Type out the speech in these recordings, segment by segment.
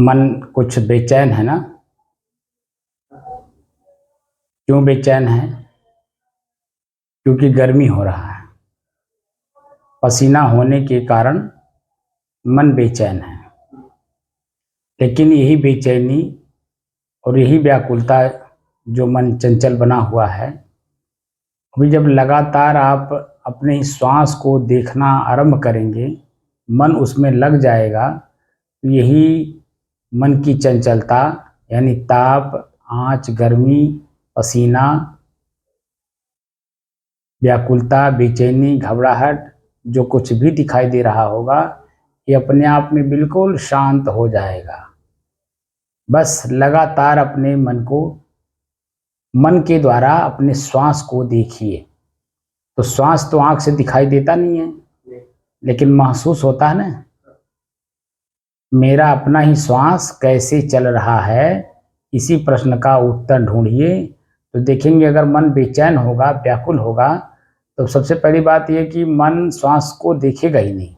मन कुछ बेचैन है ना? क्यों बेचैन है? क्योंकि गर्मी हो रहा है। पसीना होने के कारण मन बेचैन है। लेकिन यही बेचैनी और यही व्याकुलता जो मन चंचल बना हुआ है, अभी जब लगातार आप अपने श्वास को देखना आरंभ करेंगे, मन उसमें लग जाएगा, तो यही मन की चंचलता यानी ताप, आँच, गर्मी, पसीना, व्याकुलता, बेचैनी, घबराहट जो कुछ भी दिखाई दे रहा होगा, ये अपने आप में बिल्कुल शांत हो जाएगा। बस लगातार अपने मन के द्वारा अपने श्वास को देखिए। तो श्वास तो आँख से दिखाई देता नहीं है, लेकिन महसूस होता है ना। मेरा अपना ही श्वास कैसे चल रहा है, इसी प्रश्न का उत्तर ढूंढिए। तो देखेंगे अगर मन बेचैन होगा, व्याकुल होगा, तो सबसे पहली बात यह कि मन श्वास को देखेगा ही नहीं,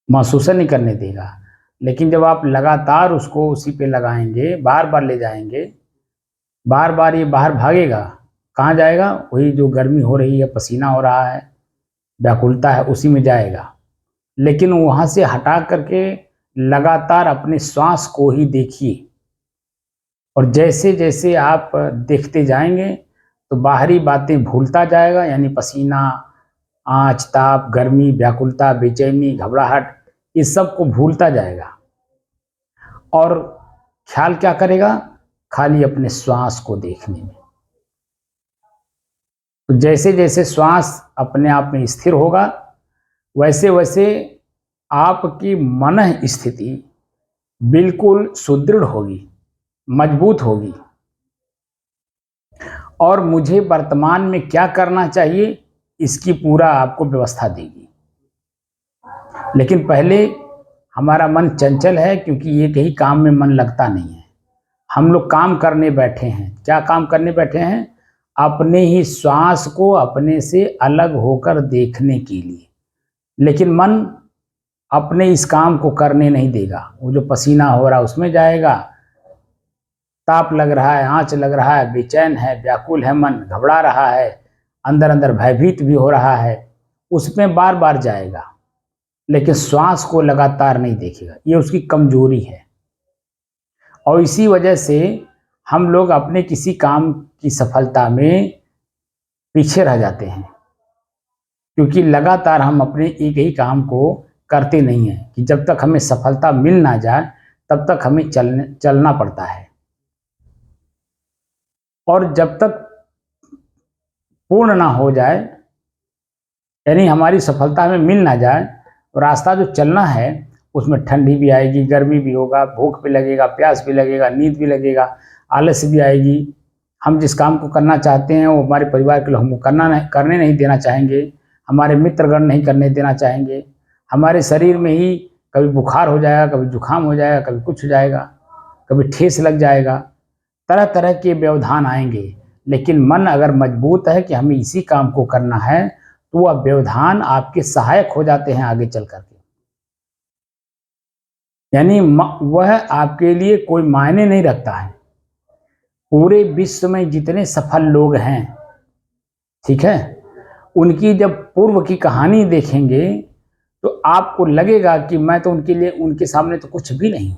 महसूस नहीं करने देगा। लेकिन जब आप लगातार उसको उसी पे लगाएंगे, बार बार ले जाएंगे, बार बार ये बाहर भागेगा। कहाँ जाएगा? वही जो गर्मी हो रही है, पसीना हो रहा है, व्याकुलता है, उसी में जाएगा। लेकिन वहाँ से हटा करके लगातार अपने श्वास को ही देखिए। और जैसे जैसे आप देखते जाएंगे तो बाहरी बातें भूलता जाएगा, यानी पसीना, आँच, ताप, गर्मी, व्याकुलता, बेचैनी, घबराहट, इस सब को भूलता जाएगा। और ख्याल क्या करेगा? खाली अपने श्वास को देखने में। तो जैसे जैसे श्वास अपने आप में स्थिर होगा, वैसे वैसे आपकी मन स्थिति बिल्कुल सुदृढ़ होगी, मजबूत होगी। और मुझे वर्तमान में क्या करना चाहिए, इसकी पूरा आपको व्यवस्था देगी। लेकिन पहले हमारा मन चंचल है, क्योंकि ये कहीं काम में मन लगता नहीं है। हम लोग काम करने बैठे हैं। क्या काम करने बैठे हैं? अपने ही श्वास को अपने से अलग होकर देखने के लिए। लेकिन मन अपने इस काम को करने नहीं देगा। वो जो पसीना हो रहा है उसमें जाएगा, ताप लग रहा है, आँच लग रहा है, बेचैन है, व्याकुल है, मन घबरा रहा है, अंदर अंदर भयभीत भी हो रहा है, उसमें बार बार जाएगा। लेकिन श्वास को लगातार नहीं देखेगा। ये उसकी कमजोरी है। और इसी वजह से हम लोग अपने किसी काम की सफलता में पीछे रह जाते हैं, क्योंकि लगातार हम अपने एक ही काम को करते नहीं हैं कि जब तक हमें सफलता मिल ना जाए तब तक हमें चलना पड़ता है। और जब तक पूर्ण ना हो जाए, यानी हमारी सफलता हमें मिल ना जाए, तो रास्ता जो चलना है उसमें ठंडी भी आएगी, गर्मी भी होगा, भूख भी लगेगा, प्यास भी लगेगा, नींद भी लगेगा, आलस भी आएगी। हम जिस काम को करना चाहते हैं वो हमारे परिवार के लोग हमको करने नहीं देना चाहेंगे, हमारे मित्रगण नहीं करने देना चाहेंगे। हमारे शरीर में ही कभी बुखार हो जाएगा, कभी जुकाम हो जाएगा, कभी कुछ हो जाएगा, कभी ठेस लग जाएगा, तरह तरह के व्यवधान आएंगे। लेकिन मन अगर मजबूत है कि हमें इसी काम को करना है, तो वह व्यवधान आपके सहायक हो जाते हैं आगे चल करके। यानी वह आपके लिए कोई मायने नहीं रखता है। पूरे विश्व में जितने सफल लोग हैं, ठीक है, उनकी जब पूर्व की कहानी देखेंगे तो आपको लगेगा कि मैं तो उनके सामने तो कुछ भी नहीं।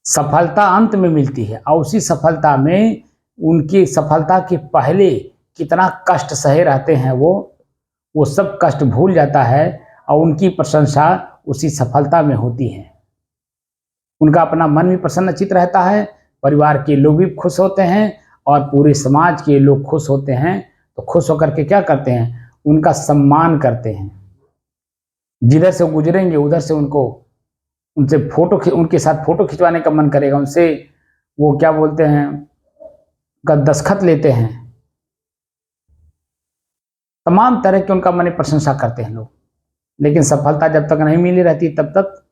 सफलता अंत में मिलती है, और उसी सफलता में उनकी सफलता के पहले कितना कष्ट सहे रहते हैं, वो सब कष्ट भूल जाता है और उनकी प्रशंसा उसी सफलता में होती है। उनका अपना मन भी प्रसन्नचित रहता है, परिवार के लोग भी खुश होते हैं और पूरे समाज के लोग खुश होते हैं। तो खुश होकर के क्या करते हैं? उनका सम्मान करते हैं। जिधर से गुजरेंगे उधर से उनके साथ फोटो खिंचवाने का मन करेगा, उनसे वो क्या बोलते हैं, उनका दस्तखत लेते हैं, तमाम तरह के उनका मन प्रशंसा करते हैं लोग। लेकिन सफलता जब तक नहीं मिली रहती तब तक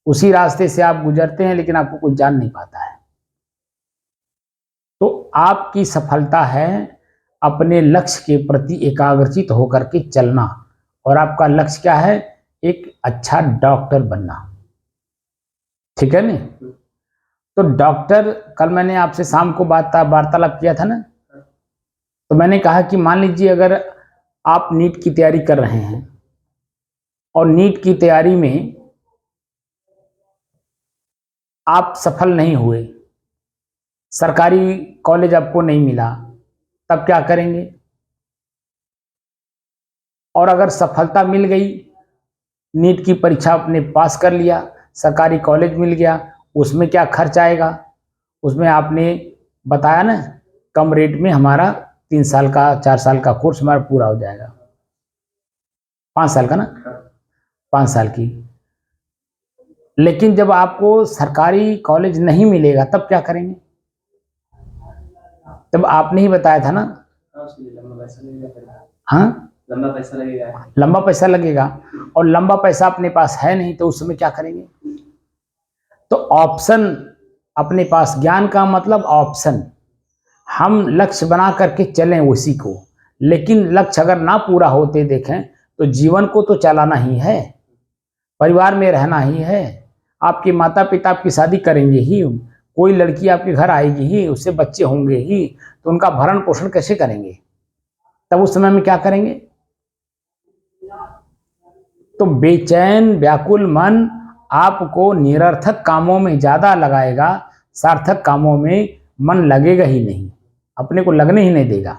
उसी रास्ते से आप गुजरते हैं, लेकिन आपको कोई जान नहीं पाता है। तो आपकी सफलता है अपने लक्ष्य के प्रति एकाग्रचित होकर के चलना। और आपका लक्ष्य क्या है? एक अच्छा डॉक्टर बनना। ठीक है नहीं। तो डॉक्टर, कल मैंने आपसे शाम को वार्तालाप किया था ना, तो मैंने कहा कि मान लीजिए अगर आप नीट की तैयारी कर रहे हैं और नीट की तैयारी में आप सफल नहीं हुए, सरकारी कॉलेज आपको नहीं मिला, तब क्या करेंगे? और अगर सफलता मिल गई, नीट की परीक्षा आपने पास कर लिया, सरकारी कॉलेज मिल गया, उसमें क्या खर्च आएगा? उसमें आपने बताया ना, कम रेट में हमारा 3 साल का 4 साल का कोर्स हमारा पूरा हो जाएगा, 5 साल का ना, 5 साल की। लेकिन जब आपको सरकारी कॉलेज नहीं मिलेगा तब क्या करेंगे? तब आपने ही बताया था ना, हाँ, लंबा पैसा लगेगा, और लंबा पैसा अपने पास है नहीं, तो उस समय क्या करेंगे? तो ऑप्शन अपने पास, ज्ञान का मतलब ऑप्शन, हम लक्ष्य बना करके चलें उसी को, लेकिन लक्ष्य अगर ना पूरा होते देखें तो जीवन को तो चलाना ही है, परिवार में रहना ही है, आपके माता पिता आपकी शादी करेंगे ही, कोई लड़की आपके घर आएगी ही, उससे बच्चे होंगे ही, तो उनका भरण पोषण कैसे करेंगे? तब उस समय में क्या करेंगे? तो बेचैन व्याकुल मन आपको निरर्थक कामों में ज्यादा लगाएगा, सार्थक कामों में मन लगेगा ही नहीं, अपने को लगने ही नहीं देगा।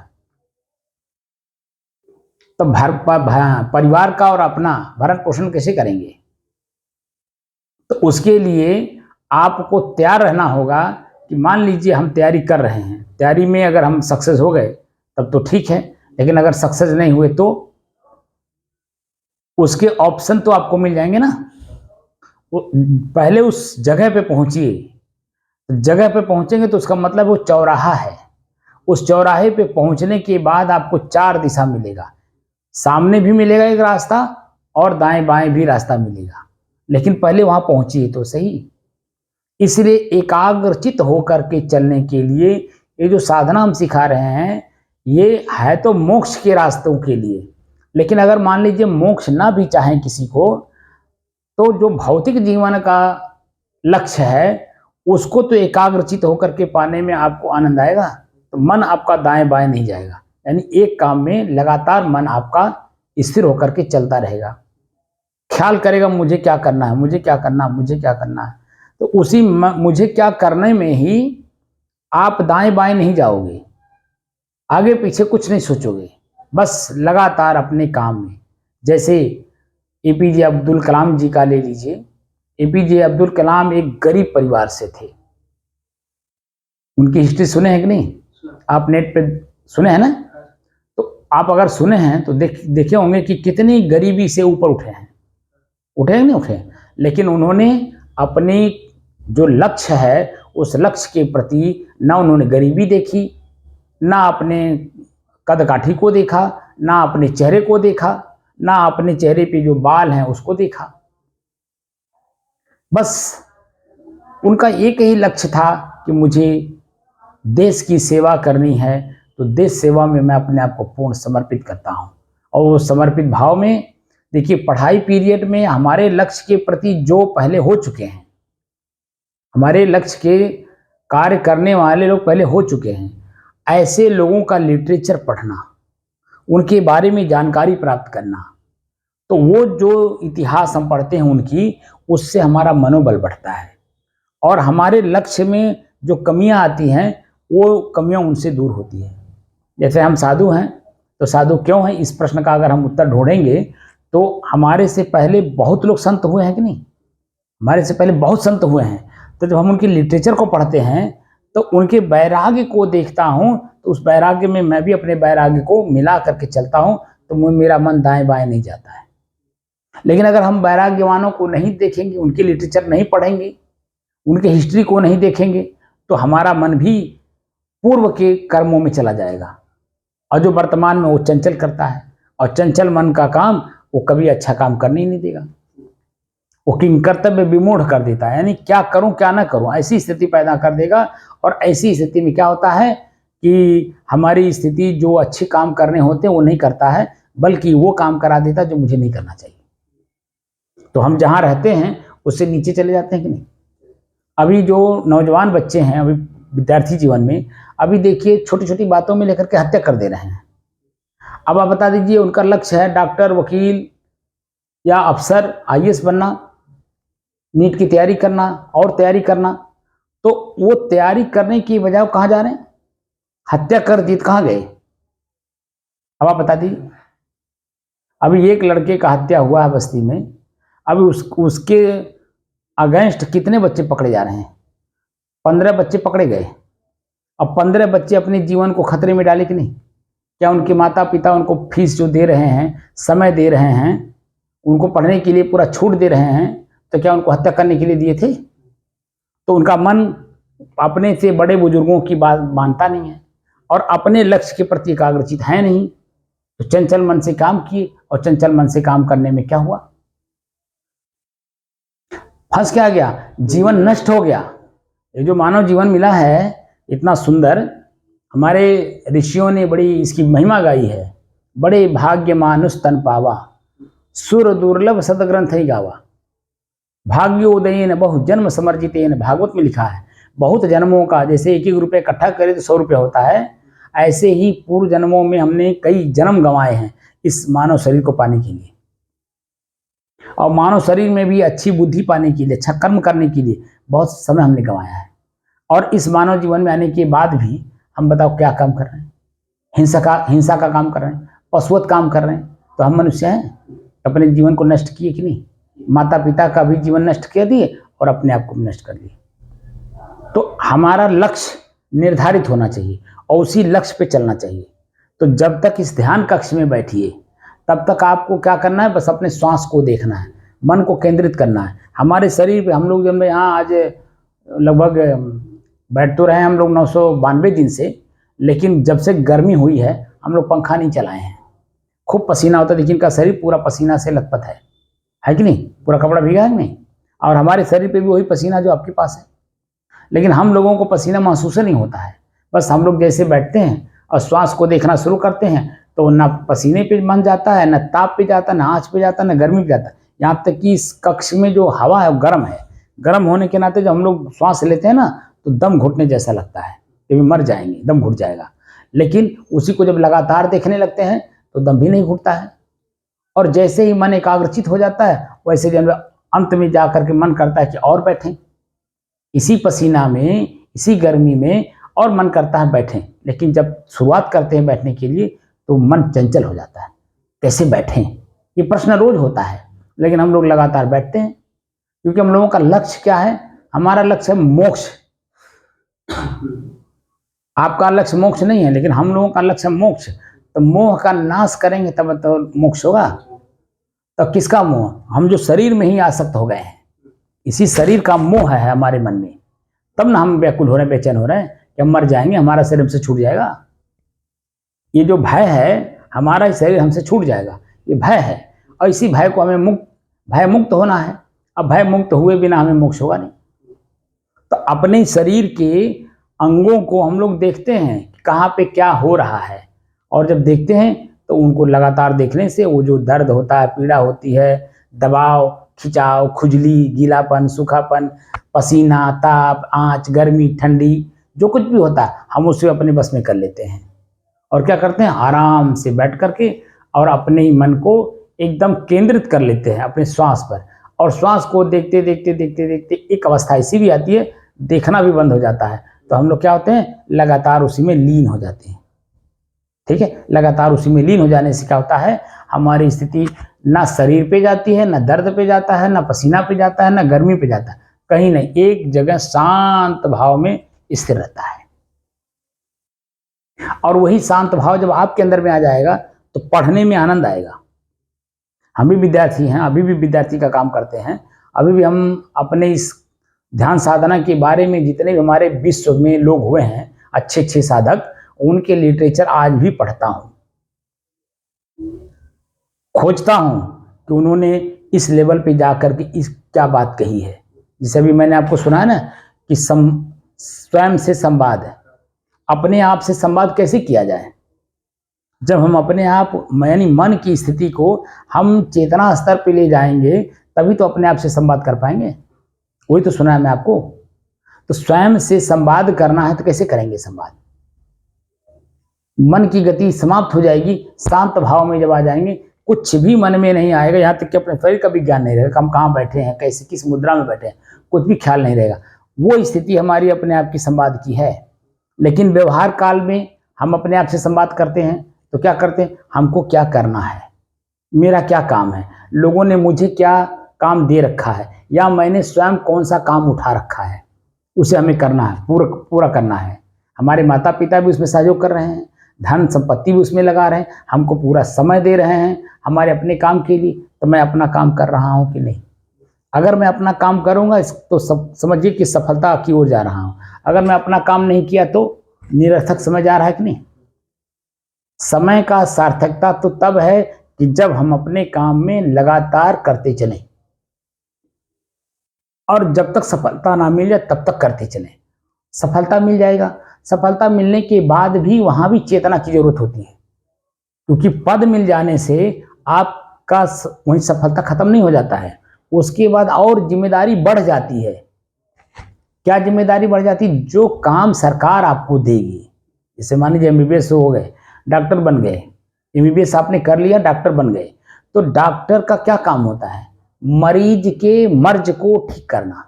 तो परिवार का और अपना भरण पोषण कैसे करेंगे? तो उसके लिए आपको तैयार रहना होगा कि मान लीजिए हम तैयारी कर रहे हैं, तैयारी में अगर हम सक्सेस हो गए तब तो ठीक है, लेकिन अगर सक्सेस नहीं हुए तो उसके ऑप्शन तो आपको मिल जाएंगे ना। पहले उस जगह पे पहुंचिए, जगह पे पहुंचेंगे तो उसका मतलब वो चौराहा है, उस चौराहे पे पहुंचने के बाद आपको 4 दिशा मिलेगा, सामने भी मिलेगा एक रास्ता और दाएं बाएं भी रास्ता मिलेगा, लेकिन पहले वहां पहुंचिए तो सही। इसलिए एकाग्रचित होकर के चलने के लिए ये जो साधना हम सिखा रहे हैं, ये है तो मोक्ष के रास्तों के लिए, लेकिन अगर मान लीजिए मोक्ष ना भी चाहें किसी को, तो जो भौतिक जीवन का लक्ष्य है उसको तो एकाग्रचित होकर के पाने में आपको आनंद आएगा, तो मन आपका दाएं बाएं नहीं जाएगा, यानी एक काम में लगातार मन आपका स्थिर होकर के चलता रहेगा, ख्याल करेगा मुझे क्या करना है, मुझे क्या करना है, मुझे क्या करना है। तो उसी मुझे क्या करने में ही आप दाएं बाएं नहीं जाओगे, आगे पीछे कुछ नहीं सोचोगे, बस लगातार अपने काम में। जैसे एपीजे अब्दुल कलाम जी का ले लीजिए, एपीजे अब्दुल कलाम एक गरीब परिवार से थे, उनकी हिस्ट्री सुने हैं कि नहीं? आप नेट पे सुने हैं ना? तो आप अगर सुने हैं तो देखे होंगे कि कितनी गरीबी से ऊपर उठे हैं, उठे नहीं उठे, लेकिन उन्होंने अपनी जो लक्ष्य है उस लक्ष्य के प्रति ना उन्होंने गरीबी देखी, ना अपने कदकाठी को देखा, ना अपने चेहरे को देखा, ना अपने चेहरे पे जो बाल हैं उसको देखा, बस उनका एक ही लक्ष्य था कि मुझे देश की सेवा करनी है, तो देश सेवा में मैं अपने आप को पूर्ण समर्पित करता हूँ। और वो समर्पित भाव में, देखिए पढ़ाई पीरियड में हमारे लक्ष्य के प्रति जो पहले हो चुके हैं, हमारे लक्ष्य के कार्य करने वाले लोग पहले हो चुके हैं, ऐसे लोगों का लिटरेचर पढ़ना, उनके बारे में जानकारी प्राप्त करना, तो वो जो इतिहास हम पढ़ते हैं उनकी, उससे हमारा मनोबल बढ़ता है और हमारे लक्ष्य में जो कमियां आती हैं वो कमियां उनसे दूर होती है। जैसे हम साधु हैं, तो साधु क्यों हैं, इस प्रश्न का अगर हम उत्तर ढूंढेंगे तो हमारे से पहले बहुत लोग संत हुए हैं कि नहीं? हमारे से पहले बहुत संत हुए हैं, तो जब हम उनके लिटरेचर को पढ़ते हैं तो उनके वैराग्य को देखता हूँ, तो उस वैराग्य में मैं भी अपने वैराग्य को मिला करके चलता हूँ, तो मेरा मन दाएं बाएं नहीं जाता है। लेकिन अगर हम वैराग्यवानों को नहीं देखेंगे, उनके लिटरेचर नहीं पढ़ेंगे, उनके हिस्ट्री को नहीं देखेंगे, तो हमारा मन भी पूर्व के कर्मों में चला जाएगा, और जो वर्तमान में वो चंचल करता है, और चंचल मन का काम वो कभी अच्छा काम करने ही नहीं देगा, वो किंग कर्तव्य विमूढ़ कर देता है, यानी क्या करूं क्या ना करूं ऐसी स्थिति पैदा कर देगा। और ऐसी स्थिति में क्या होता है कि हमारी स्थिति जो अच्छे काम करने होते हैं वो नहीं करता है, बल्कि वो काम करा देता जो मुझे नहीं करना चाहिए। तो हम जहां रहते हैं उससे नीचे चले जाते हैं कि नहीं? अभी जो नौजवान बच्चे हैं, अभी विद्यार्थी जीवन में, अभी देखिए छोटी छोटी बातों में लेकर के हत्या कर दे रहे हैं। अब आप बता दीजिए, उनका लक्ष्य है डॉक्टर, वकील या अफसर, आईएएस बनना, नीट की तैयारी करना और तैयारी करना, तो वो तैयारी करने की बजाय वो कहाँ जा रहे हैं? हत्या कर दी, कहाँ गए? अब आप बता दीजिए। अभी एक लड़के का हत्या हुआ है बस्ती में, अभी उसके अगेंस्ट कितने बच्चे पकड़े जा रहे हैं? 15 बच्चे पकड़े गए। अब 15 बच्चे अपने जीवन को खतरे में डाले कि नहीं? क्या उनके माता पिता उनको फीस जो दे रहे हैं, समय दे रहे हैं, उनको पढ़ने के लिए पूरा छूट दे रहे हैं, तो क्या उनको हत्या करने के लिए दिए थे? तो उनका मन अपने से बड़े बुजुर्गों की बात मानता नहीं है और अपने लक्ष्य के प्रति एकाग्रचित है नहीं, तो चंचल मन से काम किए और चंचल मन से काम करने में क्या हुआ? फंस क्या गया? जीवन नष्ट हो गया। ये जो मानव जीवन मिला है इतना सुंदर, हमारे ऋषियों ने बड़ी इसकी महिमा गाई है। बड़े भाग्य मानुष तन पावा, सुर दुर्लभ सदग्रंथ ही गावा। भाग्योदयन बहु जन्म समर्जितेन, भागवत में लिखा है बहुत जन्मों का, जैसे 1-1 रुपये इकट्ठा करे तो 100 रुपये होता है, ऐसे ही पूर्व जन्मों में हमने कई जन्म गंवाए हैं इस मानव शरीर को पाने के लिए। और मानव शरीर में भी अच्छी बुद्धि पाने के लिए, अच्छा कर्म करने के लिए बहुत समय हमने गंवाया है। और इस मानव जीवन में आने के बाद भी हम बताओ क्या काम कर रहे हैं? हिंसा का काम कर रहे हैं, पशुवत काम कर रहे हैं। तो हम मनुष्य हैं, अपने जीवन को नष्ट किए कि नहीं? माता पिता का भी जीवन नष्ट कर दिए और अपने आप को नष्ट कर दिए। तो हमारा लक्ष्य निर्धारित होना चाहिए और उसी लक्ष्य पे चलना चाहिए। तो जब तक इस ध्यान कक्ष में बैठिए तब तक आपको क्या करना है? बस अपने श्वास को देखना है, मन को केंद्रित करना है। हमारे शरीर पे हम लोग जब यहाँ आज लगभग बैठ तो रहे हैं हम लोग 992 दिन से, लेकिन जब से गर्मी हुई है हम लोग पंखा नहीं चलाए हैं। खूब पसीना होता है, लेकिन इनका शरीर पूरा पसीना से लथपथ है कि नहीं? पूरा कपड़ा भीगा है कि नहीं? और हमारे शरीर पे भी वही पसीना जो आपके पास है, लेकिन हम लोगों को पसीना महसूस नहीं होता है। बस हम लोग जैसे बैठते हैं और श्वास को देखना शुरू करते हैं तो ना पसीने पे मन जाता है, ना ताप पे जाता है, ना आँच पे जाता है, ना गर्मी पे जाता है। यहाँ तक कि इस कक्ष में जो हवा है वो गर्म है। गर्म होने के नाते जब हम लोग श्वास लेते हैं ना तो दम घुटने जैसा लगता है, कि मर जाएंगे, दम घुट जाएगा। लेकिन उसी को जब लगातार देखने लगते हैं तो दम भी नहीं घुटता है। और जैसे ही मन एकाग्रचित हो जाता है वैसे जब अंत में जा करके मन करता है कि और बैठें, इसी पसीना में, इसी गर्मी में, और मन करता है बैठें। लेकिन जब शुरुआत करते हैं बैठने के लिए तो मन चंचल हो जाता है, कैसे बैठें? ये प्रश्न रोज होता है, लेकिन हम लोग लगातार बैठते हैं क्योंकि हम लोगों का लक्ष्य क्या है? हमारा लक्ष्य है मोक्ष। आपका लक्ष्य मोक्ष नहीं है, लेकिन हम लोगों का लक्ष्य है मोक्ष। तो मोह का नाश करेंगे तब तो मोक्ष होगा। तो किसका मोह? हम जो शरीर में ही आसक्त हो गए हैं, इसी शरीर का मोह है हमारे मन में, तब ना हम व्याकुल हो रहे हैं, बेचैन हो रहे हैं कि हम मर जाएंगे, हमारा शरीर हमसे छूट जाएगा। ये जो भय है, हमारा शरीर हमसे छूट जाएगा, ये भय है। और इसी भय को हमें भय मुक्त होना है। अब भय मुक्त हुए बिना हमें मोक्ष होगा नहीं। तो अपने शरीर के अंगों को हम लोग देखते हैं कि कहाँ पे क्या हो रहा है, और जब देखते हैं तो उनको लगातार देखने से वो जो दर्द होता है, पीड़ा होती है, दबाव, खिंचाव, खुजली, गीलापन, सूखापन, पसीना, ताप, आँच, गर्मी, ठंडी, जो कुछ भी होता है हम उसे अपने बस में कर लेते हैं। और क्या करते हैं? आराम से बैठ करके और अपने ही मन को एकदम केंद्रित कर लेते हैं अपने श्वास पर। और श्वास को देखते देखते देखते देखते एक अवस्था ऐसी भी आती है, देखना भी बंद हो जाता है। तो हम लोग क्या होते हैं? लगातार उसी में लीन हो जाते हैं। ठीक है, लगातार उसी में लीन हो जाने से क्या होता है? हमारी स्थिति ना शरीर पे जाती है, ना दर्द पे जाता है, ना पसीना पे जाता है, ना गर्मी पे जाता है, कहीं नहीं, एक जगह शांत भाव में स्थिर रहता है। और वही शांत भाव जब आपके अंदर में आ जाएगा तो पढ़ने में आनंद आएगा। हम भी विद्यार्थी हैं, अभी भी विद्यार्थी का काम करते हैं। अभी भी हम अपने इस ध्यान साधना के बारे में जितने भी हमारे विश्व में लोग हुए हैं अच्छे अच्छे साधक, उनके लिटरेचर आज भी पढ़ता हूँ, खोजता हूँ कि उन्होंने इस लेवल पे जाकर के इस क्या बात कही है। जैसे अभी मैंने आपको सुना है ना कि स्वयं से संवाद है, अपने आप से संवाद कैसे किया जाए? जब हम अपने आप यानी मन की स्थिति को हम चेतना स्तर पे ले जाएंगे तभी तो अपने आप से संवाद कर पाएंगे। वही तो सुना है मैं आपको तो स्वयं से संवाद करना है तो कैसे करेंगे संवाद? मन की गति समाप्त हो जाएगी, शांत भाव में जब आ जाएंगे कुछ भी मन में नहीं आएगा, यहाँ तक कि अपने शरीर का भी ज्ञान नहीं रहेगा, हम कहाँ बैठे हैं, कैसे किस मुद्रा में बैठे हैं, कुछ भी ख्याल नहीं रहेगा। वो स्थिति हमारी अपने आप की संवाद की है। लेकिन व्यवहार काल में हम अपने आप से संवाद करते हैं तो क्या करते हैं, हमको क्या करना है, मेरा क्या काम है, लोगों ने मुझे क्या काम दे रखा है, या मैंने स्वयं कौन सा काम उठा रखा है, उसे हमें करना है, पूरा करना है। हमारे माता पिता भी उसमें सहयोग कर रहे हैं, धन संपत्ति भी उसमें लगा रहे हैं, हमको पूरा समय दे रहे हैं हमारे अपने काम के लिए, तो मैं अपना काम कर रहा हूँ कि नहीं? अगर मैं अपना काम करूँगा तो समझिए कि सफलता की ओर जा रहा हूँ। अगर मैं अपना काम नहीं किया तो निरर्थक समय जा रहा है कि नहीं? समय का सार्थकता तो तब है कि जब हम अपने काम में लगातार करते चलें, और जब तक सफलता ना मिल जाए तब तक करते चलें। सफलता मिल जाएगा, सफलता मिलने के बाद भी वहां भी चेतना की जरूरत होती है, क्योंकि पद मिल जाने से आपका वही सफलता खत्म नहीं हो जाता है, उसके बाद और जिम्मेदारी बढ़ जाती है। क्या जिम्मेदारी बढ़ जाती है? जो काम सरकार आपको देगी, जैसे मान लीजिए एमबीबीएस हो गए, डॉक्टर बन गए, एमबीबीएस आपने कर लिया, डॉक्टर बन गए, तो डॉक्टर का क्या काम होता है? मरीज के मर्ज को ठीक करना।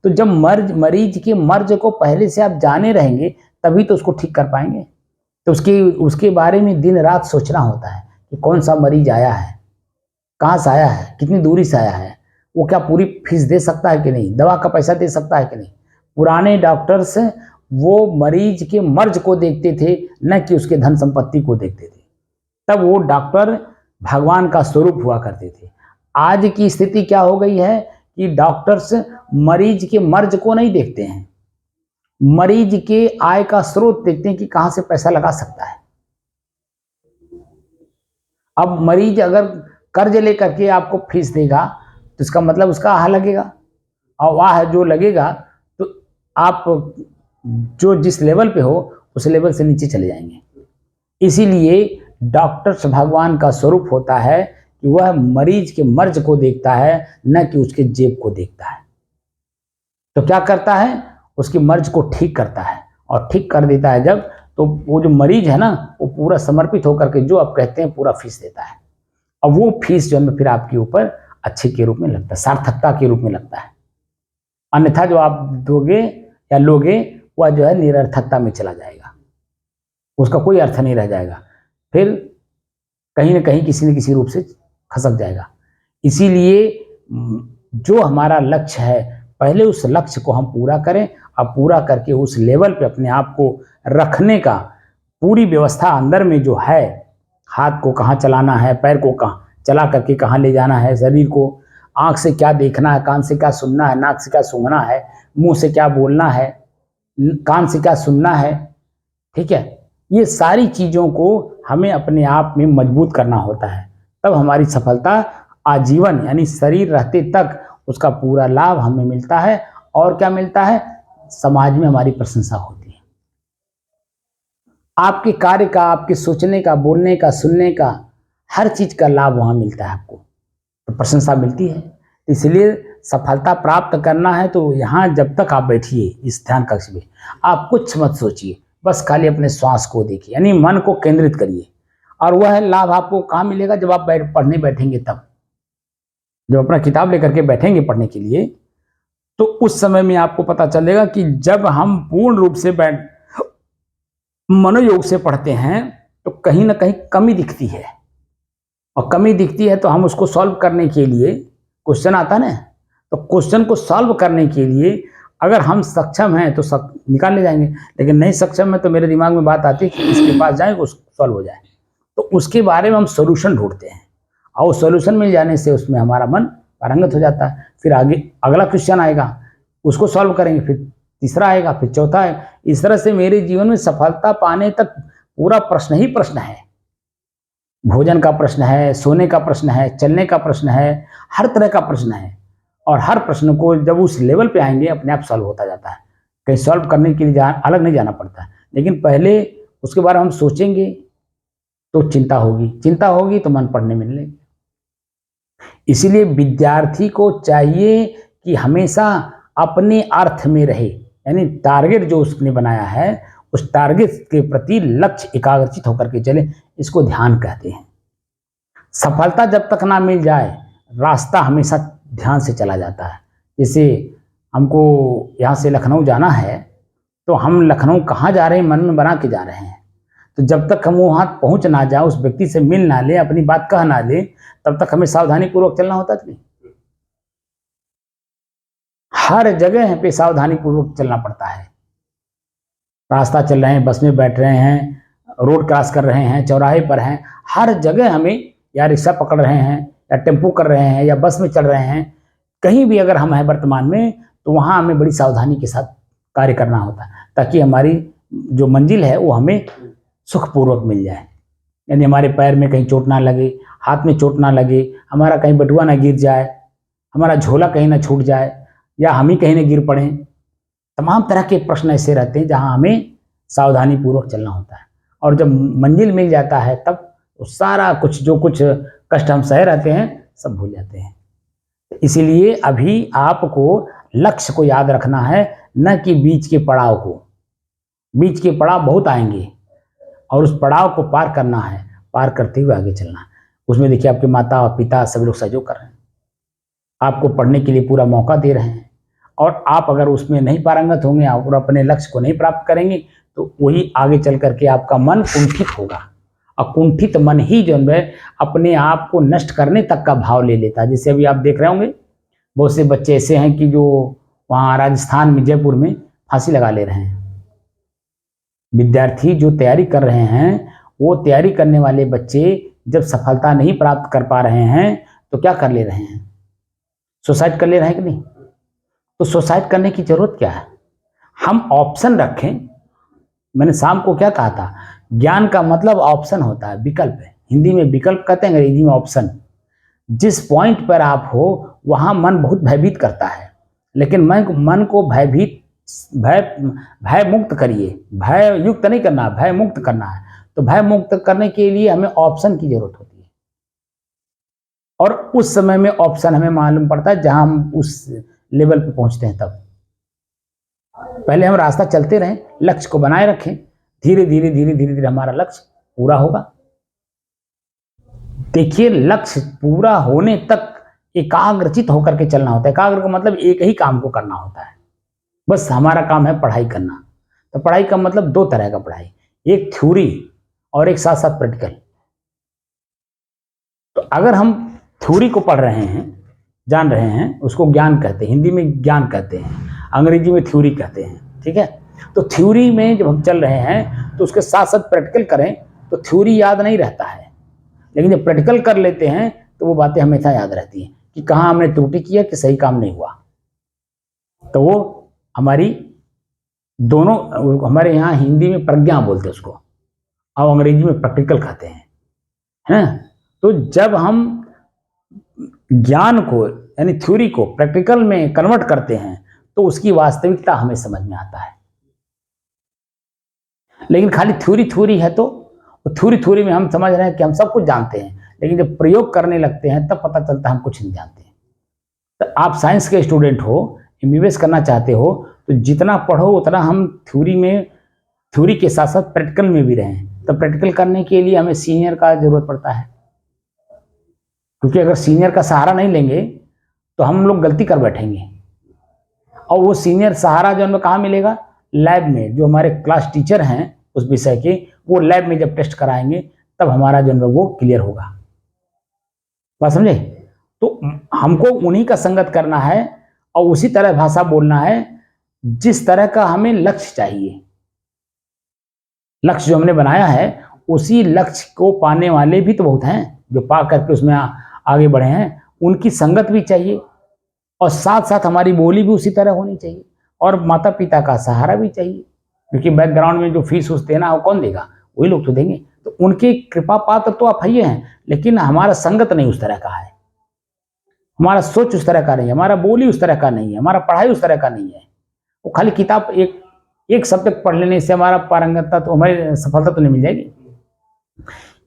तो जब मरीज के मर्ज को पहले से आप जाने रहेंगे तभी तो उसको ठीक कर पाएंगे। तो उसके बारे में दिन रात सोचना होता है कि कौन सा मरीज आया है, कहाँ से आया है, कितनी दूरी से आया है, वो क्या पूरी फीस दे सकता है कि नहीं, दवा का पैसा दे सकता है कि नहीं। पुराने डॉक्टर्स वो मरीज के मर्ज को देखते थे, न कि उसके धन संपत्ति को देखते थे। तब वो डॉक्टर भगवान का स्वरूप हुआ करते थे। आज की स्थिति क्या हो गई है कि डॉक्टर्स मरीज के मर्ज को नहीं देखते हैं, मरीज के आय का स्रोत देखते हैं कि कहां से पैसा लगा सकता है। अब मरीज अगर कर्ज लेकर के आपको फीस देगा तो इसका मतलब उसका आह लगेगा, और वाह जो लगेगा तो आप जो जिस लेवल पे हो उस लेवल से नीचे चले जाएंगे। इसीलिए डॉक्टर्स भगवान का स्वरूप होता है कि वह मरीज के मर्ज को देखता है, न कि उसके जेब को देखता है। तो क्या करता है, उसकी मर्ज को ठीक करता है, और ठीक कर देता है जब, तो वो जो मरीज है ना वो पूरा समर्पित होकर के जो आप कहते हैं पूरा फीस देता है। और वो फीस जो है फिर आपके ऊपर अच्छे के रूप में लगता है, सार्थकता के रूप में लगता है। अन्यथा जो आप दोगे या लोगे वह जो है निरर्थकता में चला जाएगा, उसका कोई अर्थ नहीं रह जाएगा, फिर कहीं ना कहीं किसी न किसी रूप से खसक जाएगा। इसीलिए जो हमारा लक्ष्य है पहले उस लक्ष्य को हम पूरा करें, और पूरा करके उस लेवल पे अपने आप को रखने का पूरी व्यवस्था अंदर में जो है, हाथ को कहाँ चलाना है, पैर को कहाँ चला करके कहाँ ले जाना है, शरीर को आँख से क्या देखना है, कान से क्या सुनना है, नाक से क्या सूंघना है, मुंह से क्या बोलना है, कान से क्या सुनना है, ठीक है, ये सारी चीज़ों को हमें अपने आप में मजबूत करना होता है। तब हमारी सफलता आजीवन यानी शरीर रहते तक उसका पूरा लाभ हमें मिलता है। और क्या मिलता है? समाज में हमारी प्रशंसा होती है। आपके कार्य का, आपके सोचने का, बोलने का, सुनने का, हर चीज का लाभ वहां मिलता है आपको, तो प्रशंसा मिलती है। इसलिए सफलता प्राप्त करना है तो यहाँ जब तक आप बैठिए इस ध्यान कक्ष में, आप कुछ मत सोचिए, बस खाली अपने श्वास को देखिए, यानी मन को केंद्रित करिए। और वह लाभ आपको कहाँ मिलेगा? जब आप पढ़ने बैठेंगे तब, जब अपना किताब लेकर के बैठेंगे पढ़ने के लिए, तो उस समय में आपको पता चलेगा कि जब हम पूर्ण रूप से मनोयोग से पढ़ते हैं तो कहीं ना कहीं कमी दिखती है, और कमी दिखती है तो हम उसको सॉल्व करने के लिए, क्वेश्चन आता ना, तो क्वेश्चन को सॉल्व करने के लिए अगर हम सक्षम हैं तो निकाल ले जाएंगे, लेकिन नहीं सक्षम है तो मेरे दिमाग में बात आती है कि इसके पास जाए वो सॉल्व हो जाए, तो उसके बारे में हम सोल्यूशन ढूंढते हैं, और सोल्यूशन मिल जाने से उसमें हमारा मन पारंगत हो जाता है। फिर आगे अगला क्वेश्चन आएगा, उसको सॉल्व करेंगे, फिर तीसरा आएगा, फिर चौथा है। इस तरह से मेरे जीवन में सफलता पाने तक पूरा प्रश्न ही प्रश्न है। भोजन का प्रश्न है, सोने का प्रश्न है, चलने का प्रश्न है, हर तरह का प्रश्न है, और हर प्रश्न को जब उस लेवल पे आएंगे अपने आप सॉल्व होता जाता है। कहीं सॉल्व करने के लिए अलग नहीं जाना पड़ता है, लेकिन पहले उसके बारे में हम सोचेंगे तो चिंता होगी तो मन पढ़ने में लगेगा। इसीलिए विद्यार्थी को चाहिए कि हमेशा अपने अर्थ में रहे, यानी टारगेट जो उसने बनाया है उस टारगेट के प्रति लक्ष्य एकाग्रचित होकर के चले, इसको ध्यान कहते हैं। सफलता जब तक ना मिल जाए रास्ता हमेशा ध्यान से चला जाता है। जैसे हमको यहाँ से लखनऊ जाना है तो हम लखनऊ कहाँ जा रहे हैं मन में बना के जा रहे हैं, तो जब तक हम वहाँ पहुँच ना जाए, उस व्यक्ति से मिल ना ले, अपनी बात कह ना ले, तब तक हमें सावधानी पूर्वक चलना होता है। हर जगह पे सावधानी पूर्वक चलना पड़ता है। रास्ता चल रहे हैं, बस में बैठ रहे हैं, रोड क्रॉस कर रहे हैं, चौराहे पर हैं, हर जगह हमें या रिक्शा पकड़ रहे हैं या टेम्पो कर रहे हैं या बस में चल रहे हैं, कहीं भी अगर हम हैं वर्तमान में, तो वहाँ हमें बड़ी सावधानी के साथ कार्य करना होता है ताकि हमारी जो मंजिल है वो हमें सुखपूर्वक मिल जाए। यानी हमारे पैर में कहीं चोट ना लगे, हाथ में चोट ना लगे, हमारा कहीं बटुआ ना गिर जाए, हमारा झोला कहीं ना छूट जाए या हम ही कहीं ना गिर पड़ें। तमाम तरह के प्रश्न ऐसे रहते हैं जहाँ हमें सावधानी पूर्वक चलना होता है। और जब मंजिल मिल जाता है तब तो सारा कुछ जो कुछ कष्ट हम सह रहते हैं सब भूल जाते हैं। इसीलिए अभी आपको लक्ष्य को याद रखना है, न कि बीच के पड़ाव को। बीच के पड़ाव बहुत आएंगे और उस पड़ाव को पार करना है, पार करते हुए आगे चलना है। उसमें देखिए आपके माता और पिता सभी लोग सहयोग कर रहे हैं, आपको पढ़ने के लिए पूरा मौका दे रहे हैं, और आप अगर उसमें नहीं पारंगत होंगे और अपने लक्ष्य को नहीं प्राप्त करेंगे तो वही आगे चल करके आपका मन कुंठित होगा, और कुंठित मन ही जो है अपने आप को नष्ट करने तक का भाव ले लेता है। जैसे अभी आप देख रहे होंगे बहुत से बच्चे ऐसे हैं कि जो वहाँ राजस्थान में जयपुर में फांसी लगा ले रहे हैं। विद्यार्थी जो तैयारी कर रहे हैं, वो तैयारी करने वाले बच्चे जब सफलता नहीं प्राप्त कर पा रहे हैं तो क्या कर ले रहे हैं, सुसाइड कर ले रहे हैं कि नहीं। तो सुसाइड करने की जरूरत क्या है, हम ऑप्शन रखें। मैंने शाम को क्या कहा था, ज्ञान का मतलब ऑप्शन होता है, विकल्प है। हिंदी में विकल्प कहते हैं, अंग्रेजी में ऑप्शन। जिस पॉइंट पर आप हो वहां मन बहुत भयभीत करता है, लेकिन मन को भय मुक्त करिए। भय युक्त नहीं करना, भय मुक्त करना है। तो भय मुक्त करने के लिए हमें ऑप्शन की जरूरत होती है, और उस समय में ऑप्शन हमें मालूम पड़ता है जहां हम उस लेवल पे पहुंचते हैं। तब पहले हम रास्ता चलते रहें, लक्ष्य को बनाए रखें, धीरे धीरे धीरे धीरे धीरे हमारा लक्ष्य पूरा होगा। देखिए लक्ष्य पूरा होने तक एकाग्रचित होकर के चलना होता है। एकाग्र का मतलब एक ही काम को करना होता है। बस हमारा काम है पढ़ाई करना। तो पढ़ाई का मतलब दो तरह का पढ़ाई, एक थ्योरी और एक साथ साथ प्रैक्टिकल। तो अगर हम थ्योरी को पढ़ रहे हैं, जान रहे हैं, उसको ज्ञान कहते हैं, हिंदी में ज्ञान कहते हैं, अंग्रेजी में थ्योरी कहते हैं, ठीक है। तो थ्योरी में जब हम चल रहे हैं तो उसके साथ साथ प्रैक्टिकल करें तो थ्योरी याद नहीं रहता है, लेकिन जब प्रैक्टिकल कर लेते हैं तो वो बातें हमेशा याद रहती हैं कि कहाँ हमने त्रुटि किया, कि सही काम नहीं हुआ। तो वो हमारी दोनों, हमारे यहाँ हिंदी में प्रज्ञा बोलते हैं उसको, और अंग्रेजी में प्रैक्टिकल कहते हैं। तो जब हम ज्ञान को यानी थ्योरी को प्रैक्टिकल में कन्वर्ट करते हैं तो उसकी वास्तविकता हमें समझ में आता है। लेकिन खाली थ्योरी है तो थ्योरी में हम समझ रहे हैं कि हम सब कुछ जानते हैं, लेकिन जब प्रयोग करने लगते हैं तब पता चलता है हम कुछ नहीं जानते। तो आप साइंस के स्टूडेंट हो, एमबीबीएस करना चाहते हो, तो जितना पढ़ो उतना हम थ्योरी के साथ साथ प्रैक्टिकल में भी रहें। तो प्रैक्टिकल करने के लिए हमें सीनियर का जरूरत पड़ता है, क्योंकि अगर सीनियर का सहारा नहीं लेंगे तो हम लोग गलती कर बैठेंगे। और वो सीनियर सहारा जो हमें कहाँ मिलेगा, लैब में। जो हमारे क्लास टीचर हैं उस विषय के, वो लैब में जब टेस्ट कराएंगे तब हमारा जो है वो क्लियर होगा। बात समझे। तो हमको उन्हीं का संगत करना है और उसी तरह भाषा बोलना है जिस तरह का हमें लक्ष्य चाहिए। लक्ष्य जो हमने बनाया है उसी लक्ष्य को पाने वाले भी तो बहुत हैं जो पा करके उसमें आगे बढ़े हैं, उनकी संगत भी चाहिए, और साथ साथ हमारी बोली भी उसी तरह होनी चाहिए, और माता पिता का सहारा भी चाहिए, क्योंकि बैकग्राउंड में जो फीस उस देना वो कौन देगा, वही लोग तो देंगे। तो उनके कृपा पात्र तो आप ही हैं, लेकिन हमारा संगत नहीं उस तरह का है, हमारा सोच उस तरह का नहीं है, हमारा बोली उस तरह का नहीं है, हमारा पढ़ाई उस तरह का नहीं है। वो खाली किताब एक सब्जेक्ट पढ़ लेने से हमारा पारंगतता तो, हमारी सफलता तो नहीं मिल जाएगी।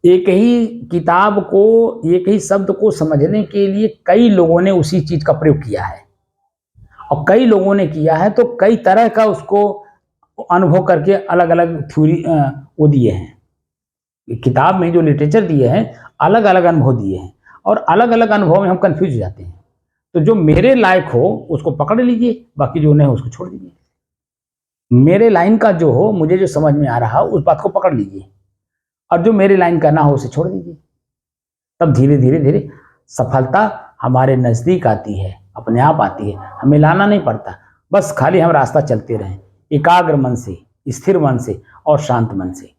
एक ही किताब को, एक ही शब्द को समझने के लिए कई लोगों ने उसी चीज का प्रयोग किया है, और कई लोगों ने किया है तो कई तरह का उसको अनुभव करके अलग अलग थ्योरी वो दिए हैं, किताब में जो लिटरेचर दिए हैं अलग अलग अनुभव दिए हैं, और अलग अलग अनुभव में हम कंफ्यूज हो जाते हैं। तो जो मेरे लायक हो उसको पकड़ लीजिए, बाकी जो नहीं उसको छोड़ दीजिए। मेरे लाइन का जो हो, मुझे जो समझ में आ रहा हो उस बात को पकड़ लीजिए, और जो मेरे लाइन का ना हो उसे छोड़ दीजिए। तब धीरे धीरे धीरे सफलता हमारे नज़दीक आती है, अपने आप आती है, हमें लाना नहीं पड़ता। बस खाली हम रास्ता चलते रहें एकाग्र मन से, स्थिर मन से और शांत मन से।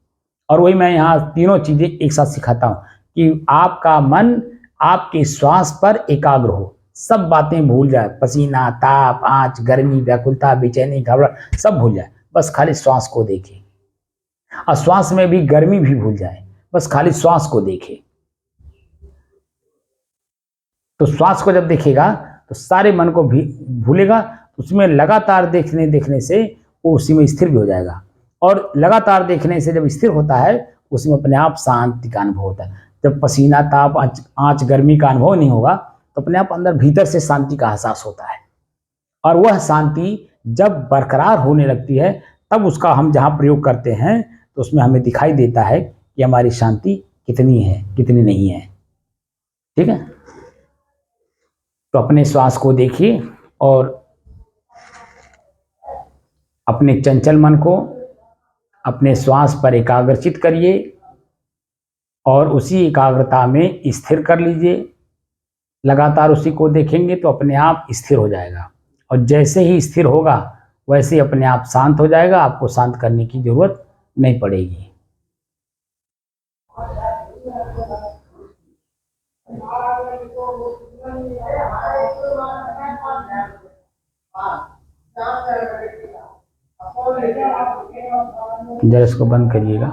और वही मैं यहाँ तीनों चीज़ें एक साथ सिखाता हूँ कि आपका मन आपके श्वास पर एकाग्र हो, सब बातें भूल जाए, पसीना, ताप, आँच, गर्मी, व्याकुलता, बेचैनी, घबराहट सब भूल जाए, बस खाली श्वास को देखें। और श्वास में भी गर्मी भी भूल जाए, बस खाली श्वास को देखें। तो श्वास को जब देखेगा तो सारे मन को भी भूलेगा, उसमें लगातार देखने देखने से वो उसी में स्थिर भी हो जाएगा। और लगातार देखने से जब स्थिर होता है उसमें अपने आप शांति का अनुभव होता है। जब पसीना, ताप, आँच, गर्मी का अनुभव नहीं होगा तो अपने आप अंदर भीतर से शांति का एहसास होता है। और वह शांति जब बरकरार होने लगती है तब उसका हम जहाँ प्रयोग करते हैं तो उसमें हमें दिखाई देता है कि हमारी शांति कितनी है, कितनी नहीं है। ठीक है, तो अपने श्वास को देखिए और अपने चंचल मन को अपने श्वास पर एकाग्रचित करिए और उसी एकाग्रता में स्थिर कर लीजिए। लगातार उसी को देखेंगे तो अपने आप स्थिर हो जाएगा, और जैसे ही स्थिर होगा वैसे ही अपने आप शांत हो जाएगा, आपको शांत करने की जरूरत नहीं पड़ेगी। जरा इसको बंद करिएगा।